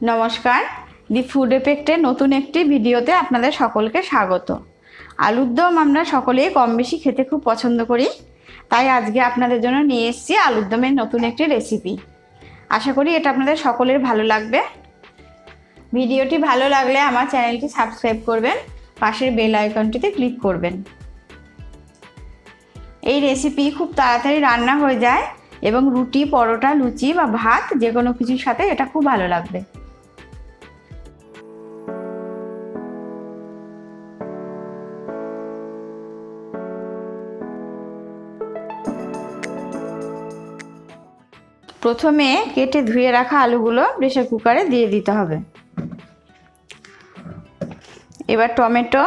নমস্কার, the food এফেক্টের নতুন একটি ভিডিওতে আপনাদের সকলকে স্বাগত। আলুর দম আমরা সকলেই কম বেশি খেতে খুব পছন্দ করি, তাই আজকে আপনাদের জন্য নিয়ে এসেছি আলুর দমের নতুন একটি রেসিপি। আশা করি এটা আপনাদের সকলের ভালো লাগবে। ভিডিওটি ভালো লাগলে আমার চ্যানেলটি সাবস্ক্রাইব করবেন, পাশের বেল আইকনটিতে ক্লিক করবেন। এই রেসিপি খুব তাড়াতাড়ি রান্না হয়ে যায় এবং রুটি, পরোটা, লুচি বা ভাত যে কোনো কিছুর সাথে এটা খুব ভালো লাগবে। প্রথমে কেটে ধুয়ে রাখা আলুগুলো প্রেসার কুকারে দিয়ে দিতে হবে। এবার টমেটো,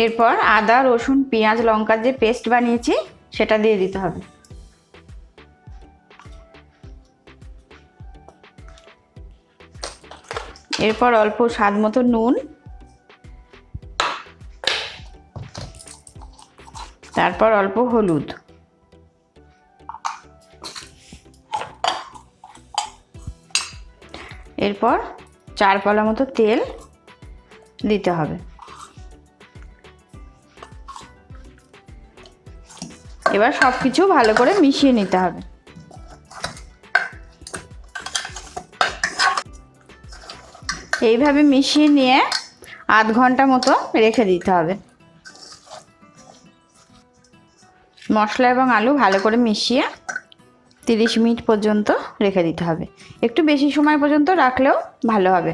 এরপর আদা, রসুন, পেঁয়াজ, লঙ্কার যে পেস্ট বানিয়েছি সেটা দিয়ে দিতে হবে। এরপর অল্প স্বাদ মতো নুন, তারপর অল্প হলুদ, এরপর 4 পালা মতো তেল দিতে হবে। এবার সব কিছু ভালো করে মিশিয়ে নিতে হবে। এইভাবে মিশিয়ে নিয়ে আধ ঘন্টা মতো রেখে দিতে হবে। মশলা এবং আলু ভালো করে মিশিয়ে 30 মিনিট পর্যন্ত রেখে দিতে হবে। একটু বেশি সময় পর্যন্ত রাখলেও ভালো হবে।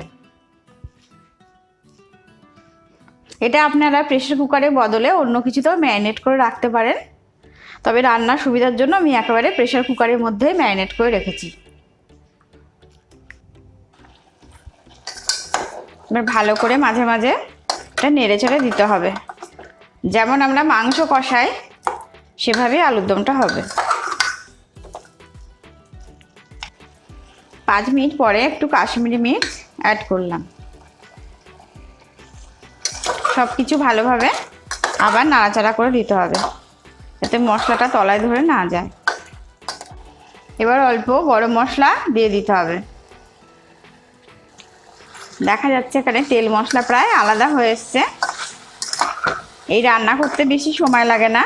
এটা আপনারা প্রেসার কুকারের বদলে অন্য কিছুতেও ম্যারিনেট করে রাখতে পারেন, তবে রান্নার সুবিধার জন্য আমি একেবারে প্রেসার কুকারের মধ্যেই ম্যারিনেট করে রেখেছি। এবার ভালো করে মাঝে মাঝে এটা নেড়ে চেড়ে দিতে হবে। যেমন আমরা মাংস কষাই সেভাবেই আলুর দমটা হবে। 5 মিনিট পরে একটু কাশ্মীরি মির্চ অ্যাড করলাম। সব কিছু ভালোভাবে আবার নাড়াচাড়া করে দিতে হবে যাতে মশলাটা তলায় ধরে না যায়। এবার অল্প গরম মশলা দিয়ে দিতে হবে। দেখা যাচ্ছে এখানে তেল মশলা প্রায় আলাদা হয়ে এসছে। এই রান্না করতে বেশি সময় লাগে না,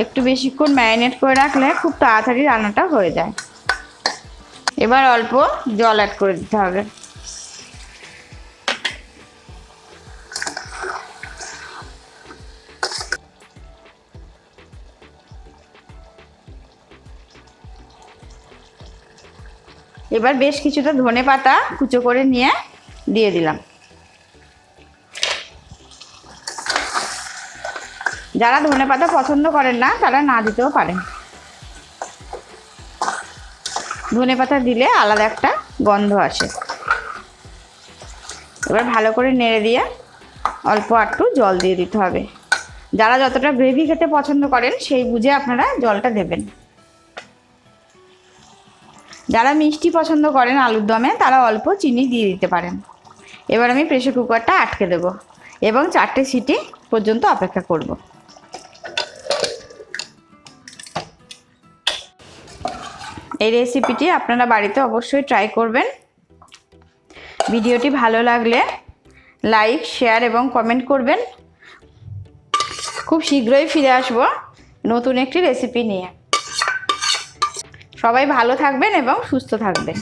একটু বেশিক্ষণ ম্যারিনেট করে রাখলে খুব তাড়াতাড়ি রান্নাটা হয়ে যায়। এবার অল্প জল অ্যাড করে দিতে হবে। এবার বেশ কিছুটা ধনেপাতা কুচো করে নিয়ে দিয়ে দিলাম। যারা ধনেপাতা পছন্দ করেন না তারা না দিতেও পারেন। ধনেপাতা দিলে আলাদা একটা গন্ধ আসে। এবার ভালো করে নেড়ে দিয়ে অল্প একটু জল দিয়ে দিতে হবে। যারা যতটা গ্রেভি খেতে পছন্দ করেন সেই বুঝে আপনারা জলটা দেবেন। যারা মিষ্টি পছন্দ করেন আলুর দমে তারা অল্প চিনি দিয়ে দিতে পারেন। এবার আমি প্রেসার কুকারটা আটকে দেব এবং 4টে সিটি পর্যন্ত অপেক্ষা করব। এই রেসিপিটি আপনারা বাড়িতে অবশ্যই ট্রাই করবেন। ভিডিওটি ভালো লাগলে লাইক, শেয়ার এবং কমেন্ট করবেন। খুব শীঘ্রই ফিরে আসব নতুন একটি রেসিপি নিয়ে। সবাই ভালো থাকবেন এবং সুস্থ থাকবেন।